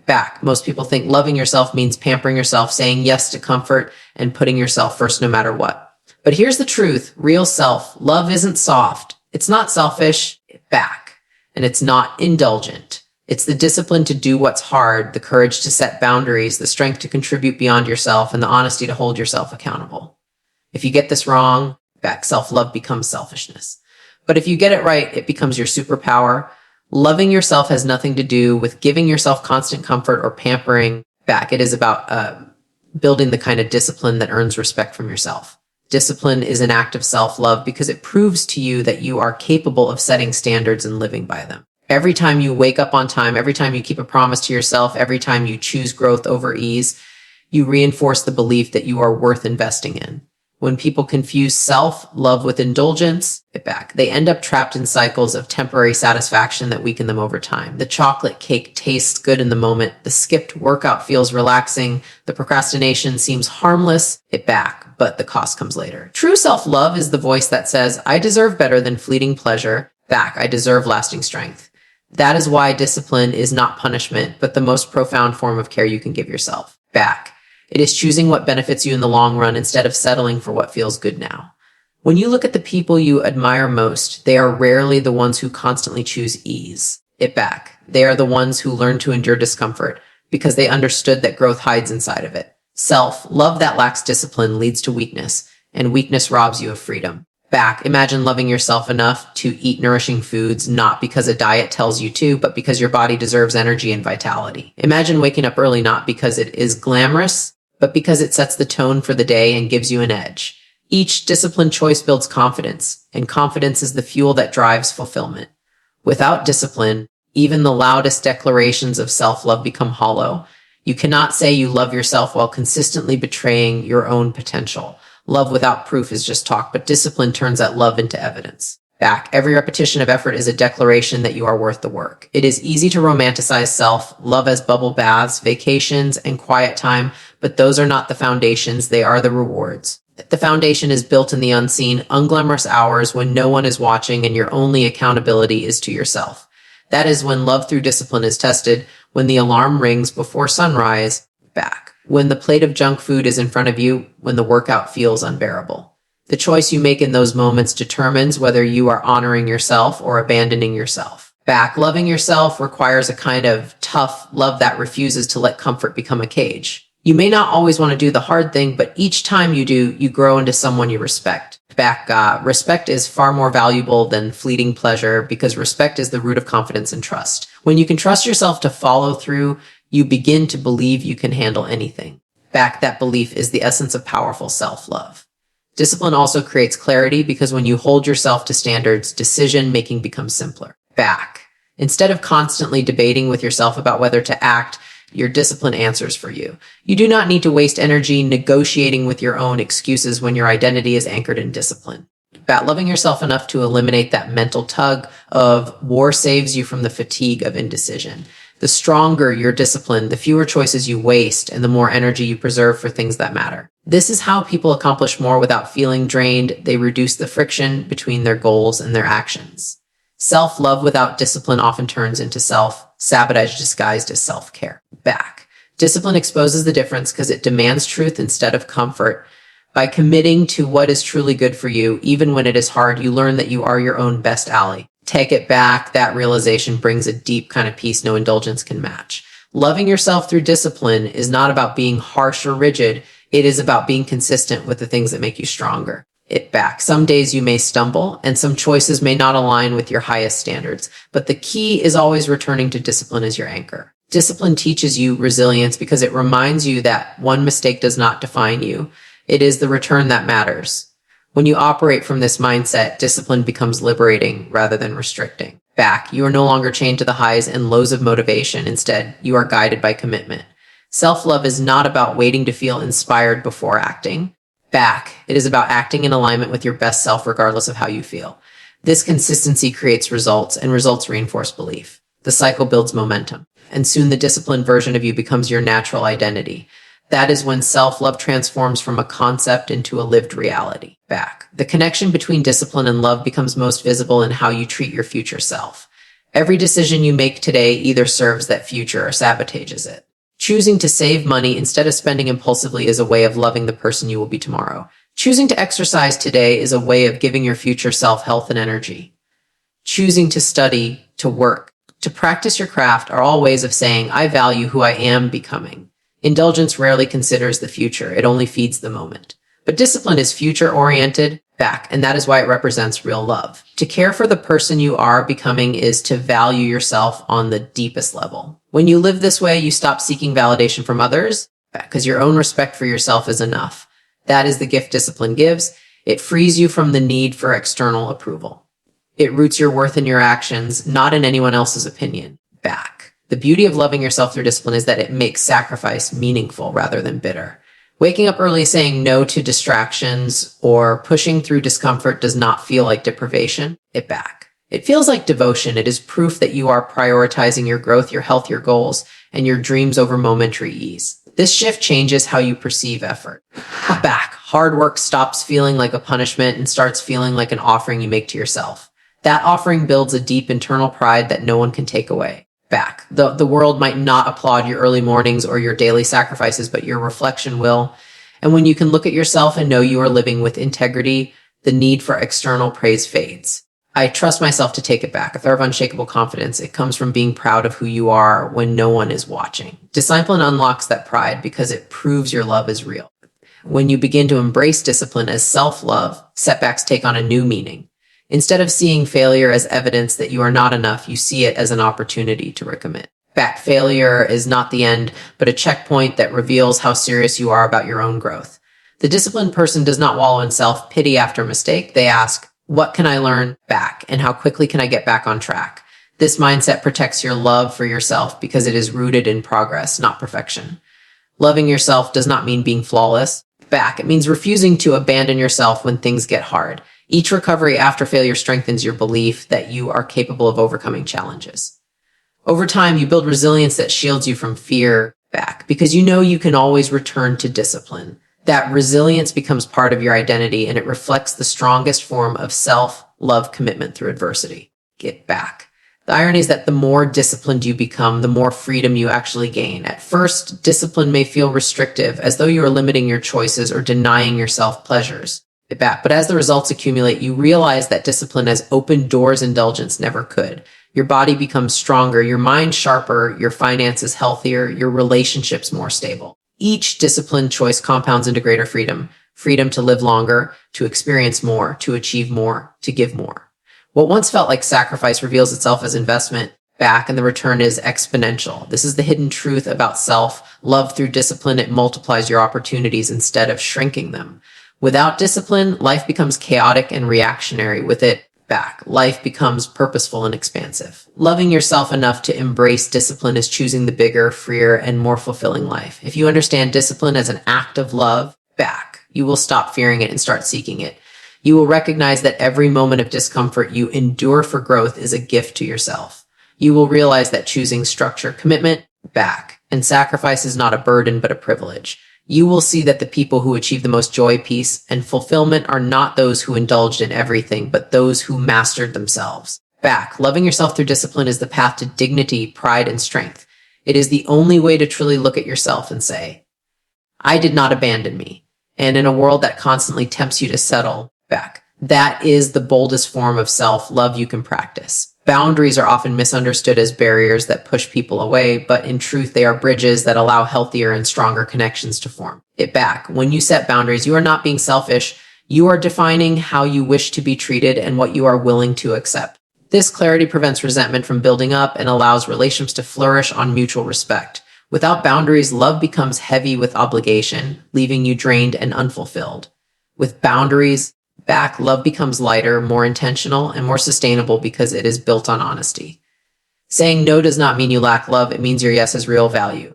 Back. Most people think loving yourself means pampering yourself, saying yes to comfort, and putting yourself first no matter what. But here's the truth. Real self-love isn't soft. It's not selfish. Back. And it's not indulgent. It's the discipline to do what's hard, the courage to set boundaries, the strength to contribute beyond yourself, and the honesty to hold yourself accountable. If you get this wrong, back, self-love becomes selfishness. But if you get it right, it becomes your superpower. Loving yourself has nothing to do with giving yourself constant comfort or pampering. Back, it is about building the kind of discipline that earns respect from yourself. Discipline is an act of self-love because it proves to you that you are capable of setting standards and living by them. Every time you wake up on time, every time you keep a promise to yourself, every time you choose growth over ease, you reinforce the belief that you are worth investing in. When people confuse self-love with indulgence, they end up trapped in cycles of temporary satisfaction that weaken them over time. The chocolate cake tastes good in the moment. The skipped workout feels relaxing. The procrastination seems harmless. But the cost comes later. True self-love is the voice that says, I deserve better than fleeting pleasure. I deserve lasting strength. That is why discipline is not punishment, but the most profound form of care you can give yourself. It is choosing what benefits you in the long run instead of settling for what feels good now. When you look at the people you admire most, they are rarely the ones who constantly choose ease. They are the ones who learn to endure discomfort because they understood that growth hides inside of it. Self-love that lacks discipline leads to weakness, and weakness robs you of freedom. Imagine loving yourself enough to eat nourishing foods, not because a diet tells you to, but because your body deserves energy and vitality. Imagine waking up early not because it is glamorous, but because it sets the tone for the day and gives you an edge. Each disciplined choice builds confidence, and confidence is the fuel that drives fulfillment. Without discipline, even the loudest declarations of self-love become hollow. You cannot say you love yourself while consistently betraying your own potential. Love without proof is just talk, but discipline turns that love into evidence. Every repetition of effort is a declaration that you are worth the work. It is easy to romanticize self-love as bubble baths, vacations, and quiet time, but those are not the foundations, they are the rewards. The foundation is built in the unseen, unglamorous hours when no one is watching and your only accountability is to yourself. That is when love through discipline is tested, when the alarm rings before sunrise, when the plate of junk food is in front of you, when the workout feels unbearable. The choice you make in those moments determines whether you are honoring yourself or abandoning yourself. Loving yourself requires a kind of tough love that refuses to let comfort become a cage. You may not always want to do the hard thing, but each time you do, you grow into someone you respect. Respect is far more valuable than fleeting pleasure because respect is the root of confidence and trust. When you can trust yourself to follow through, you begin to believe you can handle anything. That belief is the essence of powerful self-love. Discipline also creates clarity because when you hold yourself to standards, decision-making becomes simpler. Instead of constantly debating with yourself about whether to act, your discipline answers for you. You do not need to waste energy negotiating with your own excuses when your identity is anchored in discipline. Loving yourself enough to eliminate that mental tug of war saves you from the fatigue of indecision. The stronger your discipline, the fewer choices you waste, and the more energy you preserve for things that matter. This is how people accomplish more without feeling drained. They reduce the friction between their goals and their actions. Self-love without discipline often turns into self-sabotage disguised as self-care. Discipline exposes the difference because it demands truth instead of comfort. By committing to what is truly good for you, even when it is hard, you learn that you are your own best ally. Take it back. That realization brings a deep kind of peace no indulgence can match. Loving yourself through discipline is not about being harsh or rigid. It is about being consistent with the things that make you stronger. Some days you may stumble and some choices may not align with your highest standards, but the key is always returning to discipline as your anchor. Discipline teaches you resilience because it reminds you that one mistake does not define you. It is the return that matters. When you operate from this mindset, discipline becomes liberating rather than restricting. You are no longer chained to the highs and lows of motivation. Instead, you are guided by commitment. Self-love is not about waiting to feel inspired before acting. It is about acting in alignment with your best self regardless of how you feel. This consistency creates results, and results reinforce belief. The cycle builds momentum, and soon the disciplined version of you becomes your natural identity. That is when self-love transforms from a concept into a lived reality. The connection between discipline and love becomes most visible in how you treat your future self. Every decision you make today either serves that future or sabotages it. Choosing to save money instead of spending impulsively is a way of loving the person you will be tomorrow. Choosing to exercise today is a way of giving your future self health and energy. Choosing to study, to work, to practice your craft are all ways of saying, I value who I am becoming. Indulgence rarely considers the future. It only feeds the moment. But discipline is future-oriented, and that is why it represents real love. To care for the person you are becoming is to value yourself on the deepest level. When you live this way, you stop seeking validation from others, because your own respect for yourself is enough. That is the gift discipline gives. It frees you from the need for external approval. It roots your worth in your actions, not in anyone else's opinion. The beauty of loving yourself through discipline is that it makes sacrifice meaningful rather than bitter. Waking up early, saying no to distractions, or pushing through discomfort does not feel like deprivation. It feels like devotion. It is proof that you are prioritizing your growth, your health, your goals, and your dreams over momentary ease. This shift changes how you perceive effort. Hard work stops feeling like a punishment and starts feeling like an offering you make to yourself. That offering builds a deep internal pride that no one can take away. The world might not applaud your early mornings or your daily sacrifices, but your reflection will. And when you can look at yourself and know you are living with integrity, the need for external praise fades. I trust myself to take it back. A third of unshakable confidence. It comes from being proud of who you are when no one is watching. Discipline unlocks that pride because it proves your love is real. When you begin to embrace discipline as self-love, setbacks take on a new meaning. Instead of seeing failure as evidence that you are not enough, you see it as an opportunity to recommit. Failure is not the end, but a checkpoint that reveals how serious you are about your own growth. The disciplined person does not wallow in self-pity after a mistake. They ask, what can I learn back, and how quickly can I get back on track? This mindset protects your love for yourself because it is rooted in progress, not perfection. Loving yourself does not mean being flawless. It means refusing to abandon yourself when things get hard. Each recovery after failure strengthens your belief that you are capable of overcoming challenges. Over time, you build resilience that shields you from fear because you know you can always return to discipline. That resilience becomes part of your identity and it reflects the strongest form of self-love commitment through adversity. Get back. The irony is that the more disciplined you become, the more freedom you actually gain. At first, discipline may feel restrictive, as though you are limiting your choices or denying yourself pleasures. But as the results accumulate, you realize that discipline has opened doors indulgence never could. Your body becomes stronger, your mind sharper, your finances healthier, your relationships more stable. Each disciplined choice compounds into greater freedom. Freedom to live longer, to experience more, to achieve more, to give more. What once felt like sacrifice reveals itself as investment and the return is exponential. This is the hidden truth about self-love through discipline. It multiplies your opportunities instead of shrinking them. Without discipline, life becomes chaotic and reactionary. With it, life becomes purposeful and expansive. Loving yourself enough to embrace discipline is choosing the bigger, freer, and more fulfilling life. If you understand discipline as an act of love, you will stop fearing it and start seeking it. You will recognize that every moment of discomfort you endure for growth is a gift to yourself. You will realize that choosing structure, commitment, and sacrifice is not a burden but a privilege. You will see that the people who achieve the most joy, peace, and fulfillment are not those who indulged in everything, but those who mastered themselves. Loving yourself through discipline is the path to dignity, pride, and strength. It is the only way to truly look at yourself and say, I did not abandon me. And in a world that constantly tempts you to settle, that is the boldest form of self-love you can practice. Boundaries are often misunderstood as barriers that push people away, but in truth, they are bridges that allow healthier and stronger connections to form. When you set boundaries, you are not being selfish. You are defining how you wish to be treated and what you are willing to accept. This clarity prevents resentment from building up and allows relationships to flourish on mutual respect. Without boundaries, love becomes heavy with obligation, leaving you drained and unfulfilled. With boundaries, love becomes lighter, more intentional, and more sustainable because it is built on honesty. Saying no does not mean you lack love. It means your yes has real value.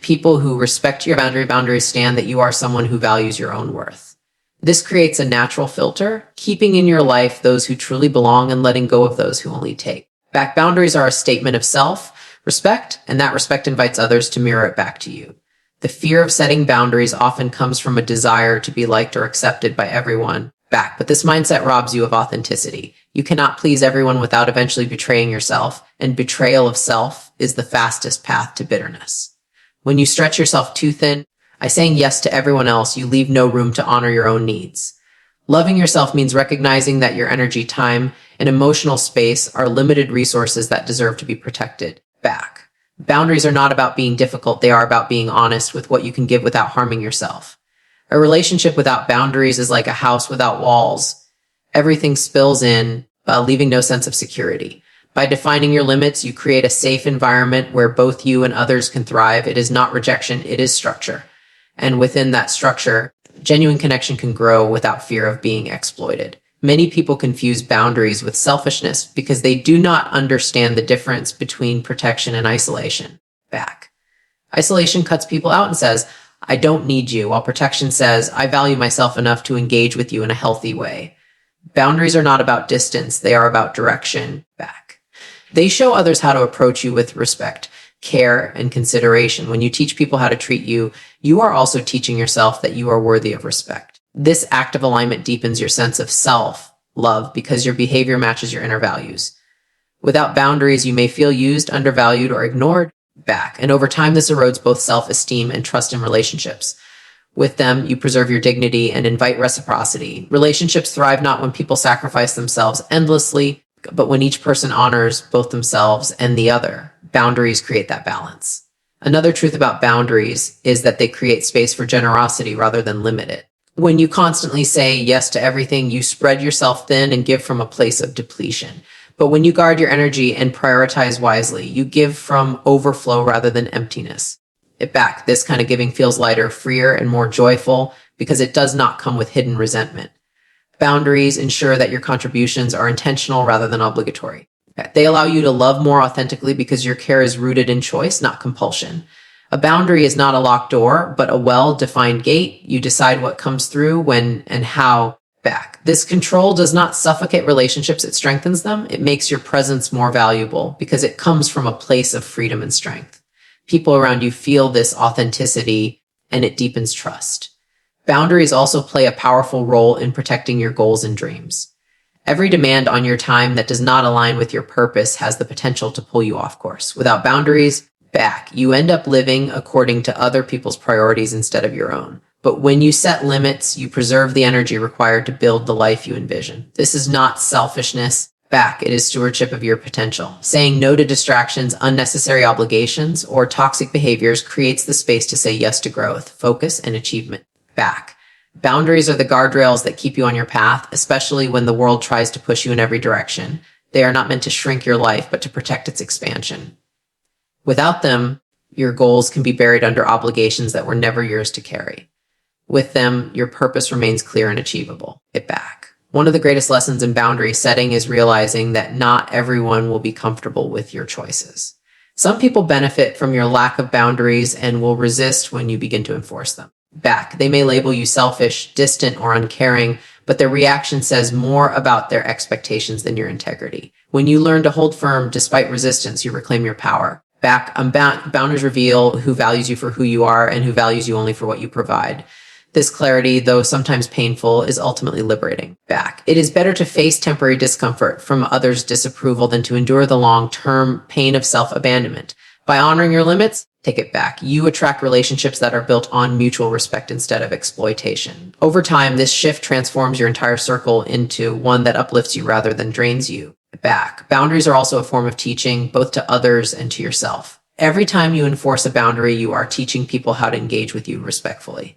People who respect your boundaries stand that you are someone who values your own worth. This creates a natural filter, keeping in your life those who truly belong and letting go of those who only take. Boundaries are a statement of self-respect, and that respect invites others to mirror it back to you. The fear of setting boundaries often comes from a desire to be liked or accepted by everyone. Back. But this mindset robs you of authenticity. You cannot please everyone without eventually betraying yourself, and betrayal of self is the fastest path to bitterness. When you stretch yourself too thin, by saying yes to everyone else, you leave no room to honor your own needs. Loving yourself means recognizing that your energy, time, and emotional space are limited resources that deserve to be protected. Back. Boundaries are not about being difficult, they are about being honest with what you can give without harming yourself. A relationship without boundaries is like a house without walls. Everything spills in, leaving no sense of security. By defining your limits, you create a safe environment where both you and others can thrive. It is not rejection, it is structure. And within that structure, genuine connection can grow without fear of being exploited. Many people confuse boundaries with selfishness because they do not understand the difference between protection and isolation. Back. Isolation cuts people out and says, I don't need you, while protection says, I value myself enough to engage with you in a healthy way. Boundaries are not about distance, they are about direction. Back. They show others how to approach you with respect, care, and consideration. When you teach people how to treat you, you are also teaching yourself that you are worthy of respect. This act of alignment deepens your sense of self-love because your behavior matches your inner values. Without boundaries, you may feel used, undervalued, or ignored. Back. And over time, this erodes both self-esteem and trust in relationships. With them, you preserve your dignity and invite reciprocity. Relationships thrive not when people sacrifice themselves endlessly, but when each person honors both themselves and the other. Boundaries create that balance. Another truth about boundaries is that they create space for generosity rather than limit it. When you constantly say yes to everything, you spread yourself thin and give from a place of depletion. But when you guard your energy and prioritize wisely, you give from overflow rather than emptiness. Back. This kind of giving feels lighter, freer, and more joyful because it does not come with hidden resentment. Boundaries ensure that your contributions are intentional rather than obligatory. They allow you to love more authentically because your care is rooted in choice, not compulsion. A boundary is not a locked door, but a well-defined gate. You decide what comes through, when, and how. Back. This control does not suffocate relationships, it strengthens them. It makes your presence more valuable because it comes from a place of freedom and strength. People around you feel this authenticity and it deepens trust. Boundaries also play a powerful role in protecting your goals and dreams. Every demand on your time that does not align with your purpose has the potential to pull you off course. Without boundaries, back, you end up living according to other people's priorities instead of your own. But when you set limits, you preserve the energy required to build the life you envision. This is not selfishness. Back, it is stewardship of your potential. Saying no to distractions, unnecessary obligations, or toxic behaviors creates the space to say yes to growth, focus, and achievement. Back. Boundaries are the guardrails that keep you on your path, especially when the world tries to push you in every direction. They are not meant to shrink your life, but to protect its expansion. Without them, your goals can be buried under obligations that were never yours to carry. With them, your purpose remains clear and achievable. Back. One of the greatest lessons in boundary setting is realizing that not everyone will be comfortable with your choices. Some people benefit from your lack of boundaries and will resist when you begin to enforce them. Back. They may label you selfish, distant, or uncaring, but their reaction says more about their expectations than your integrity. When you learn to hold firm despite resistance, you reclaim your power. Back. Boundaries reveal who values you for who you are and who values you only for what you provide. This clarity, though sometimes painful, is ultimately liberating. Back. It is better to face temporary discomfort from others' disapproval than to endure the long-term pain of self-abandonment. By honoring your limits, take it back. You attract relationships that are built on mutual respect instead of exploitation. Over time, this shift transforms your entire circle into one that uplifts you rather than drains you. Back. Boundaries are also a form of teaching, both to others and to yourself. Every time you enforce a boundary, you are teaching people how to engage with you respectfully.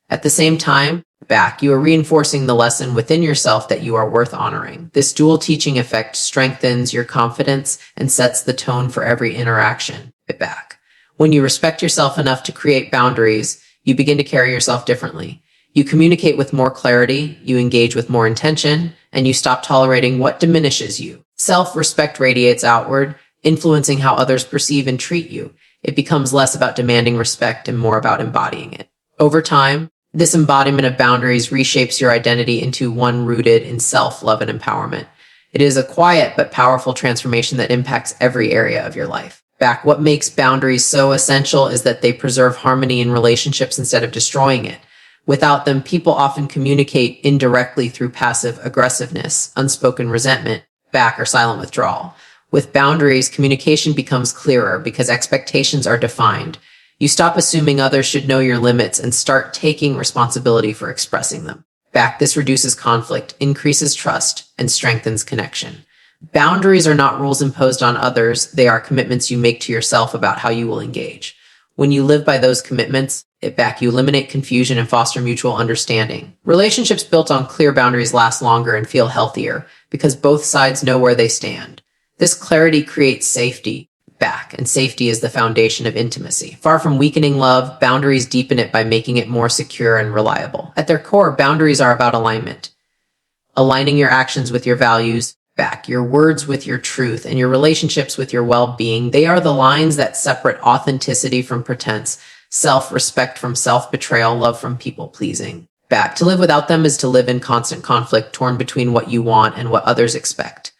At the same time, back, you are reinforcing the lesson within yourself that you are worth honoring. This dual teaching effect strengthens your confidence and sets the tone for every interaction. Back. When you respect yourself enough to create boundaries, you begin to carry yourself differently. You communicate with more clarity, you engage with more intention, and you stop tolerating what diminishes you. Self-respect radiates outward, influencing how others perceive and treat you. It becomes less about demanding respect and more about embodying it. Over time, this embodiment of boundaries reshapes your identity into one rooted in self-love and empowerment. It is a quiet but powerful transformation that impacts every area of your life. Back, what makes boundaries so essential is that they preserve harmony in relationships instead of destroying it. Without them, people often communicate indirectly through passive aggressiveness, unspoken resentment, back or silent withdrawal. With boundaries, communication becomes clearer because expectations are defined. You stop assuming others should know your limits and start taking responsibility for expressing them. Back, this reduces conflict, increases trust, and strengthens connection. Boundaries are not rules imposed on others. They are commitments you make to yourself about how you will engage. When you live by those commitments, you eliminate confusion and foster mutual understanding. Relationships built on clear boundaries last longer and feel healthier because both sides know where they stand. This clarity creates safety, and safety is the foundation of intimacy. Far from weakening love, boundaries deepen it by making it more secure and reliable. At their core, boundaries are about alignment. Aligning your actions with your values, your words with your truth, and your relationships with your well-being. They are the lines that separate authenticity from pretense, self-respect from self-betrayal, love from people-pleasing. To live without them is to live in constant conflict, torn between what you want and what others expect.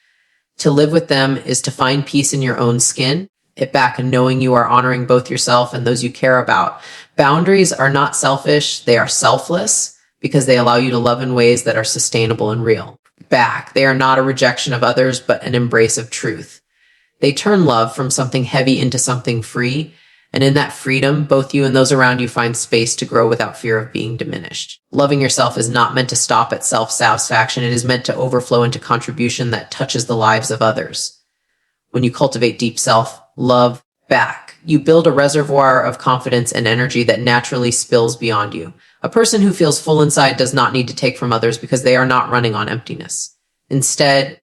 To live with them is to find peace in your own skin, and knowing you are honoring both yourself and those you care about. Boundaries are not selfish, they are selfless because they allow you to love in ways that are sustainable and real. They are not a rejection of others, but an embrace of truth. They turn love from something heavy into something free, and in that freedom, both you and those around you find space to grow without fear of being diminished. Loving yourself is not meant to stop at self-satisfaction. It is meant to overflow into contribution that touches the lives of others. When you cultivate deep self-love, you build a reservoir of confidence and energy that naturally spills beyond you. A person who feels full inside does not need to take from others because they are not running on emptiness. Instead,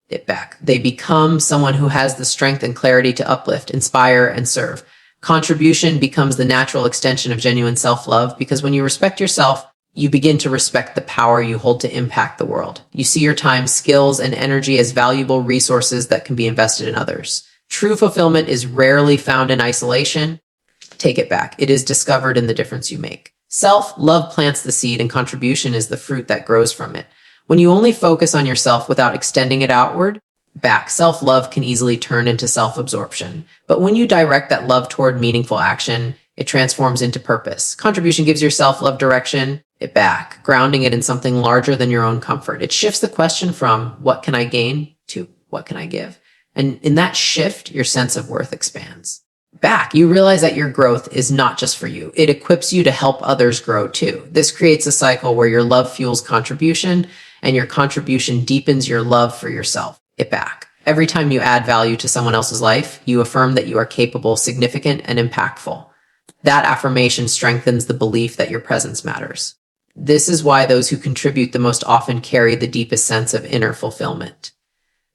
they become someone who has the strength and clarity to uplift, inspire, and serve. Contribution becomes the natural extension of genuine self-love because when you respect yourself, you begin to respect the power you hold to impact the world. You see your time, skills, and energy as valuable resources that can be invested in others. True fulfillment is rarely found in isolation. It is discovered in the difference you make. Self-love plants the seed and contribution is the fruit that grows from it. When you only focus on yourself without extending it outward, self-love can easily turn into self-absorption. But when you direct that love toward meaningful action, it transforms into purpose. Contribution gives your self-love direction, grounding it in something larger than your own comfort. It shifts the question from what can I gain to what can I give? And in that shift, your sense of worth expands. You realize that your growth is not just for you. It equips you to help others grow too. This creates a cycle where your love fuels contribution and your contribution deepens your love for yourself. Every time you add value to someone else's life, you affirm that you are capable, significant, and impactful. That affirmation strengthens the belief that your presence matters. This is why those who contribute the most often carry the deepest sense of inner fulfillment.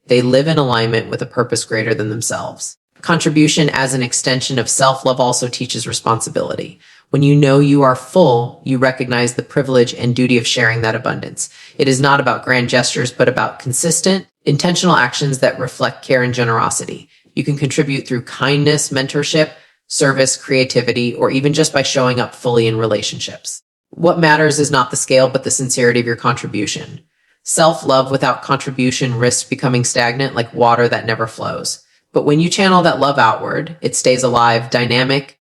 They live in alignment with a purpose greater than themselves. Contribution as an extension of self-love also teaches responsibility. When you know you are full, you recognize the privilege and duty of sharing that abundance. It is not about grand gestures, but about consistent, intentional actions that reflect care and generosity. You can contribute through kindness, mentorship, service, creativity, or even just by showing up fully in relationships. What matters is not the scale, but the sincerity of your contribution. Self-love without contribution risks becoming stagnant like water that never flows. But when you channel that love outward, it stays alive, dynamic,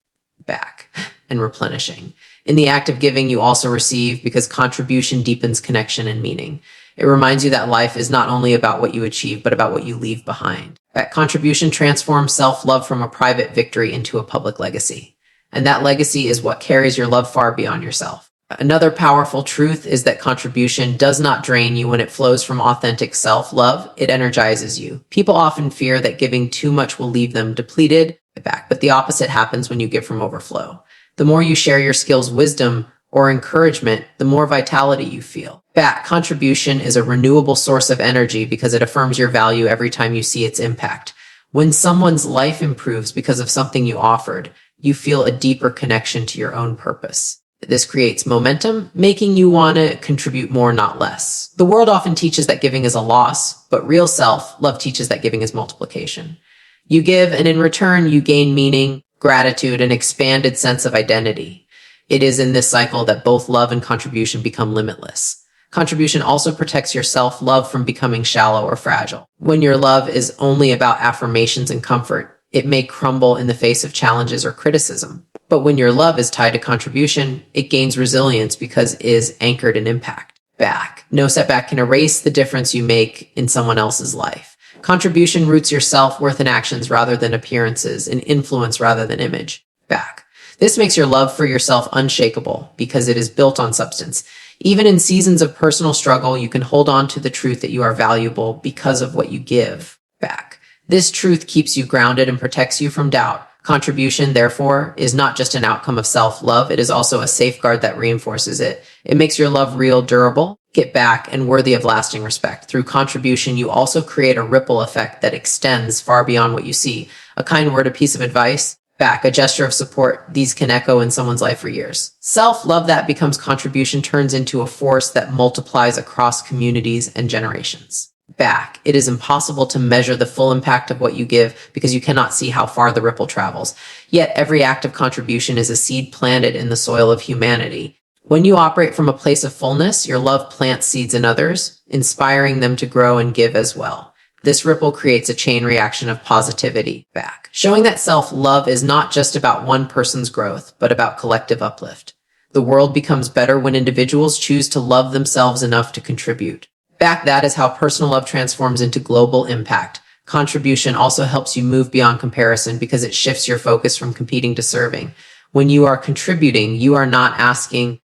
and replenishing. In the act of giving, you also receive because contribution deepens connection and meaning. It reminds you that life is not only about what you achieve, but about what you leave behind. That contribution transforms self-love from a private victory into a public legacy. And that legacy is what carries your love far beyond yourself. Another powerful truth is that contribution does not drain you when it flows from authentic self-love. It energizes you. People often fear that giving too much will leave them depleted, but the opposite happens when you give from overflow. The more you share your skills, wisdom, or encouragement, the more vitality you feel. Contribution is a renewable source of energy because it affirms your value every time you see its impact. When someone's life improves because of something you offered, you feel a deeper connection to your own purpose. This creates momentum, making you want to contribute more, not less. The world often teaches that giving is a loss, but real self-love teaches that giving is multiplication. You give, and in return, you gain meaning, gratitude, and expanded sense of identity. It is in this cycle that both love and contribution become limitless. Contribution also protects your self-love from becoming shallow or fragile. When your love is only about affirmations and comfort, it may crumble in the face of challenges or criticism. But when your love is tied to contribution, it gains resilience because it is anchored in impact. Back. No setback can erase the difference you make in someone else's life. Contribution roots your self-worth in actions rather than appearances, in influence rather than image. Back. This makes your love for yourself unshakable because it is built on substance. Even in seasons of personal struggle, you can hold on to the truth that you are valuable because of what you give back. This truth keeps you grounded and protects you from doubt. Contribution, therefore, is not just an outcome of self-love. It is also a safeguard that reinforces it. It makes your love real, durable, get back, and worthy of lasting respect. Through contribution, you also create a ripple effect that extends far beyond what you see. A kind word, a piece of advice, back, a gesture of support, these can echo in someone's life for years. Self-love that becomes contribution turns into a force that multiplies across communities and generations. Back, it is impossible to measure the full impact of what you give because you cannot see how far the ripple travels. Yet every act of contribution is a seed planted in the soil of humanity. When you operate from a place of fullness, your love plants seeds in others, inspiring them to grow and give as well. This ripple creates a chain reaction of positivity back, showing that self-love is not just about one person's growth, but about collective uplift. The world becomes better when individuals choose to love themselves enough to contribute. Back, that is how personal love transforms into global impact. Contribution also helps you move beyond comparison because it shifts your focus from competing to serving. When you are contributing, you are not asking,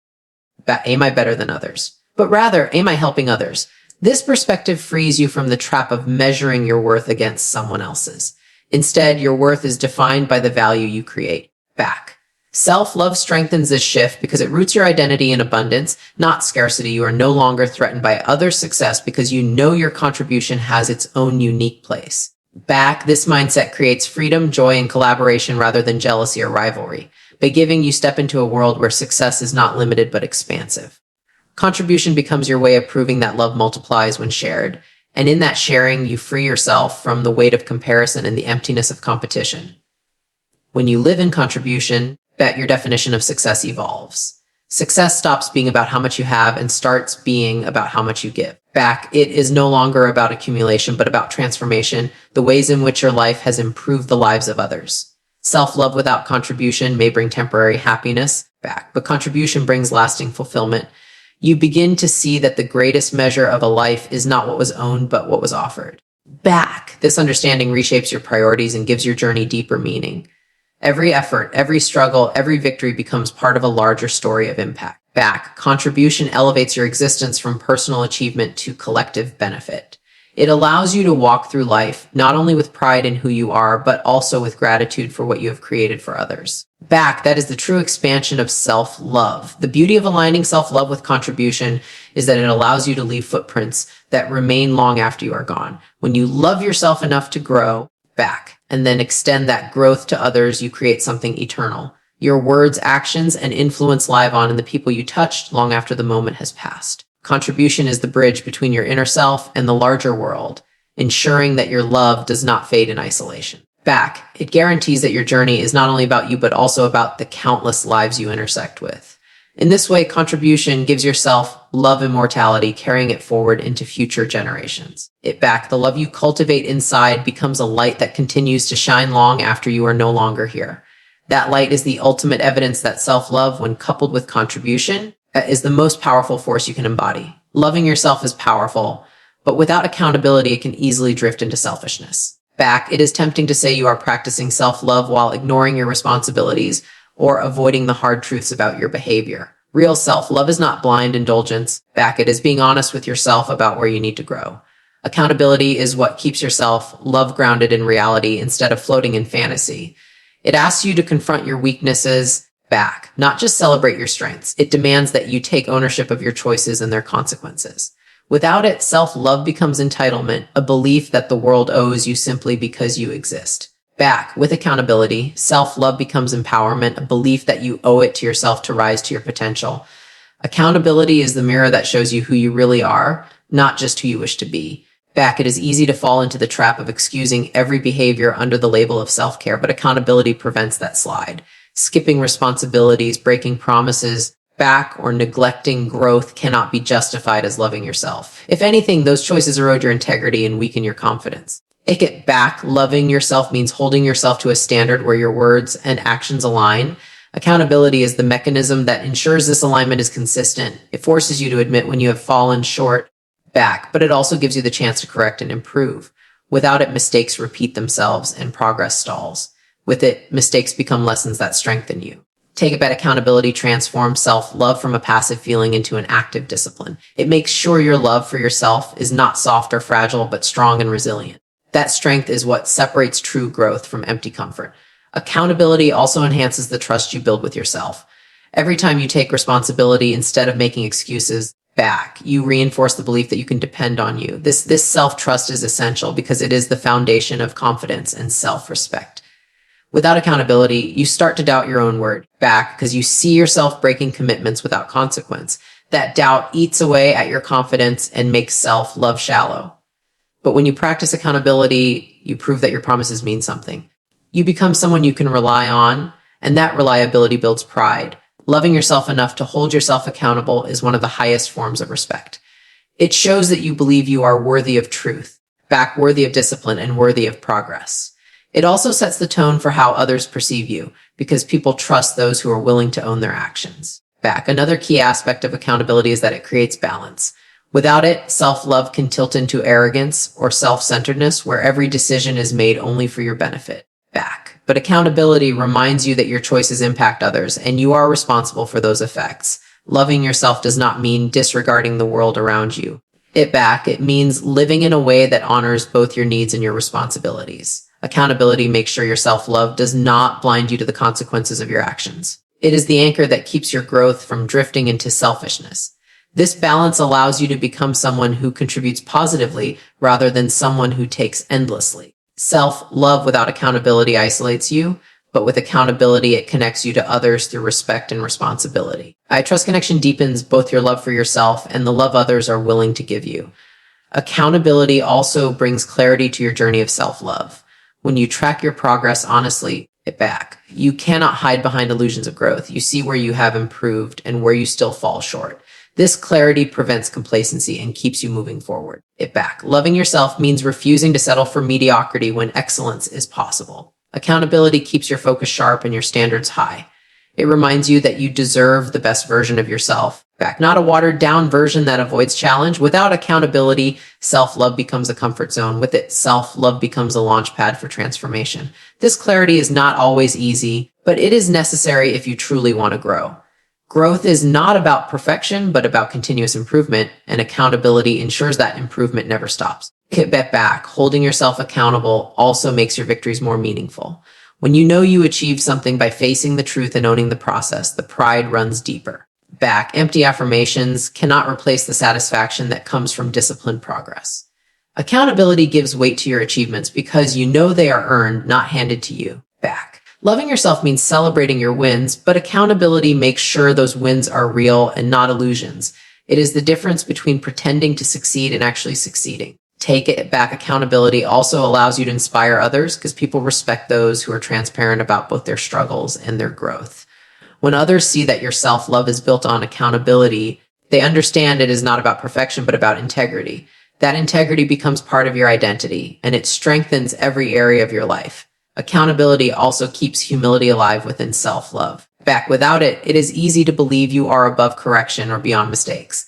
am I better than others? But rather, am I helping others? This perspective frees you from the trap of measuring your worth against someone else's. Instead, your worth is defined by the value you create. Back. Self-love strengthens this shift because it roots your identity in abundance, not scarcity. You are no longer threatened by others' success because you know your contribution has its own unique place. Back, this mindset creates freedom, joy, and collaboration rather than jealousy or rivalry. By giving, you step into a world where success is not limited but expansive. Contribution becomes your way of proving that love multiplies when shared. And in that sharing, you free yourself from the weight of comparison and the emptiness of competition. When you live in contribution, that your definition of success evolves. Success stops being about how much you have and starts being about how much you give. Back, it is no longer about accumulation, but about transformation, the ways in which your life has improved the lives of others. Self-love without contribution may bring temporary happiness back, but contribution brings lasting fulfillment. You begin to see that the greatest measure of a life is not what was owned, but what was offered. Back, this understanding reshapes your priorities and gives your journey deeper meaning. Every effort, every struggle, every victory becomes part of a larger story of impact. Back, contribution elevates your existence from personal achievement to collective benefit. It allows you to walk through life, not only with pride in who you are, but also with gratitude for what you have created for others. Back, that is the true expansion of self-love. The beauty of aligning self-love with contribution is that it allows you to leave footprints that remain long after you are gone. When you love yourself enough to grow, back, and then extend that growth to others, you create something eternal. Your words, actions, and influence live on in the people you touched long after the moment has passed. Contribution is the bridge between your inner self and the larger world, ensuring that your love does not fade in isolation. Back, it guarantees that your journey is not only about you, but also about the countless lives you intersect with. In this way, contribution gives yourself love immortality, carrying it forward into future generations. Back, the love you cultivate inside becomes a light that continues to shine long after you are no longer here. That light is the ultimate evidence that self-love, when coupled with contribution, is the most powerful force you can embody. Loving yourself is powerful, but without accountability, it can easily drift into selfishness. Back, it is tempting to say you are practicing self-love while ignoring your responsibilities or avoiding the hard truths about your behavior. Real self-love is not blind indulgence. Back, it is being honest with yourself about where you need to grow. Accountability is what keeps your self-love grounded in reality instead of floating in fantasy. It asks you to confront your weaknesses back, not just celebrate your strengths. It demands that you take ownership of your choices and their consequences. Without it, self-love becomes entitlement, a belief that the world owes you simply because you exist. Back, with accountability, self-love becomes empowerment, a belief that you owe it to yourself to rise to your potential. Accountability is the mirror that shows you who you really are, not just who you wish to be. Back, it is easy to fall into the trap of excusing every behavior under the label of self-care, but accountability prevents that slide. Skipping responsibilities, breaking promises, back, or neglecting growth cannot be justified as loving yourself. If anything, those choices erode your integrity and weaken your confidence. Back, loving yourself means holding yourself to a standard where your words and actions align, Accountability is the mechanism that ensures this alignment is consistent. It forces you to admit when you have fallen short back, but it also gives you the chance to correct and improve. Without it, mistakes repeat themselves and progress stalls. With it, mistakes become lessons that strengthen you. Take It Back accountability transforms self-love from a passive feeling into an active discipline. It makes sure your love for yourself is not soft or fragile, but strong and resilient. That strength is what separates true growth from empty comfort. Accountability also enhances the trust you build with yourself. Every time you take responsibility instead of making excuses back, you reinforce the belief that you can depend on you. This self-trust is essential because it is the foundation of confidence and self-respect. Without accountability, you start to doubt your own word back because you see yourself breaking commitments without consequence. That doubt eats away at your confidence and makes self-love shallow. But when you practice accountability, you prove that your promises mean something. You become someone you can rely on, and that reliability builds pride. Loving yourself enough to hold yourself accountable is one of the highest forms of respect. It shows that you believe you are worthy of truth, back worthy of discipline, and worthy of progress. It also sets the tone for how others perceive you, because people trust those who are willing to own their actions. Back. Another key aspect of accountability is that it creates balance. Without it, self-love can tilt into arrogance or self-centeredness, where every decision is made only for your benefit. Back. But accountability reminds you that your choices impact others, and you are responsible for those effects. Loving yourself does not mean disregarding the world around you. It means living in a way that honors both your needs and your responsibilities. Accountability makes sure your self-love does not blind you to the consequences of your actions. It is the anchor that keeps your growth from drifting into selfishness. This balance allows you to become someone who contributes positively rather than someone who takes endlessly. Self-love without accountability isolates you, but with accountability, it connects you to others through respect and responsibility. I trust connection deepens both your love for yourself and the love others are willing to give you. Accountability also brings clarity to your journey of self-love. When you track your progress honestly, you cannot hide behind illusions of growth. You see where you have improved and where you still fall short. This clarity prevents complacency and keeps you moving forward. Loving yourself means refusing to settle for mediocrity when excellence is possible. Accountability keeps your focus sharp and your standards high. It reminds you that you deserve the best version of yourself. Not a watered down version that avoids challenge. Without accountability, self-love becomes a comfort zone. With it, self-love becomes a launch pad for transformation. This clarity is not always easy, but it is necessary if you truly want to grow. Growth is not about perfection, but about continuous improvement, and accountability ensures that improvement never stops. Holding yourself accountable also makes your victories more meaningful. When you know you achieved something by facing the truth and owning the process, the pride runs deeper. Empty affirmations cannot replace the satisfaction that comes from disciplined progress. Accountability gives weight to your achievements because you know they are earned, not handed to you. Loving yourself means celebrating your wins, but accountability makes sure those wins are real and not illusions. It is the difference between pretending to succeed and actually succeeding. Accountability also allows you to inspire others because people respect those who are transparent about both their struggles and their growth. When others see that your self-love is built on accountability, they understand it is not about perfection, but about integrity. That integrity becomes part of your identity, and it strengthens every area of your life. Accountability also keeps humility alive within self-love. Without it, it is easy to believe you are above correction or beyond mistakes.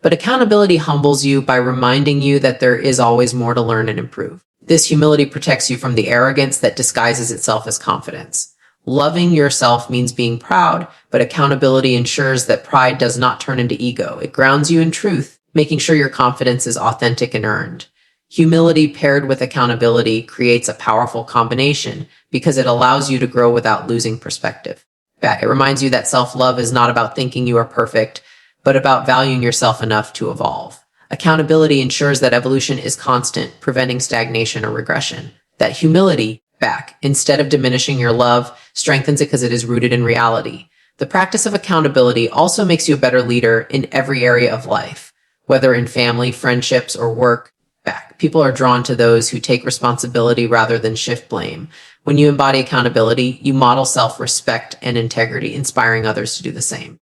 But accountability humbles you by reminding you that there is always more to learn and improve. This humility protects you from the arrogance that disguises itself as confidence. Loving yourself means being proud, but accountability ensures that pride does not turn into ego. It grounds you in truth, making sure your confidence is authentic and earned. Humility paired with accountability creates a powerful combination because it allows you to grow without losing perspective. It reminds you that self-love is not about thinking you are perfect, but about valuing yourself enough to evolve. Accountability ensures that evolution is constant, preventing stagnation or regression. That humility, instead of diminishing your love, strengthens it because it is rooted in reality. The practice of accountability also makes you a better leader in every area of life, whether in family, friendships, or work. People are drawn to those who take responsibility rather than shift blame. When you embody accountability, you model self-respect and integrity, inspiring others to do the same.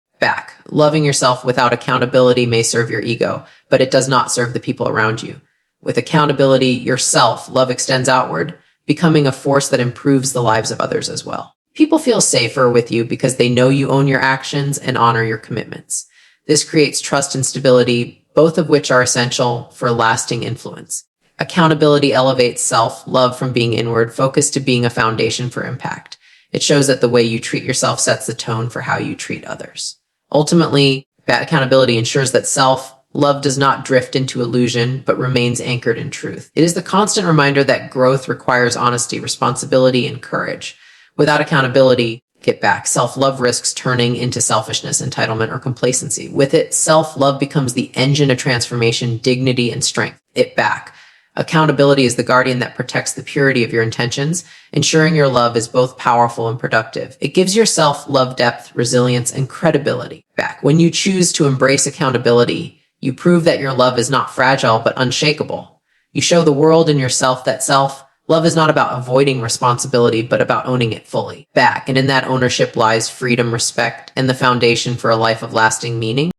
Loving yourself without accountability may serve your ego, but it does not serve the people around you. With accountability, your self-love extends outward, becoming a force that improves the lives of others as well. People feel safer with you because they know you own your actions and honor your commitments. This creates trust and stability, both of which are essential for lasting influence. Accountability elevates self-love from being inward focused to being a foundation for impact. It shows that the way you treat yourself sets the tone for how you treat others. Ultimately, that accountability ensures that self-love does not drift into illusion, but remains anchored in truth. It is the constant reminder that growth requires honesty, responsibility, and courage. Without accountability, get back. Self-love risks turning into selfishness, entitlement, or complacency. With it, self-love becomes the engine of transformation, dignity, and strength. It back. Accountability is the guardian that protects the purity of your intentions, ensuring your love is both powerful and productive. It gives your self-love depth, resilience, and credibility back. When you choose to embrace accountability, you prove that your love is not fragile, but unshakable. You show the world and yourself that self-love is not about avoiding responsibility, but about owning it fully back. And in that ownership lies freedom, respect, and the foundation for a life of lasting meaning.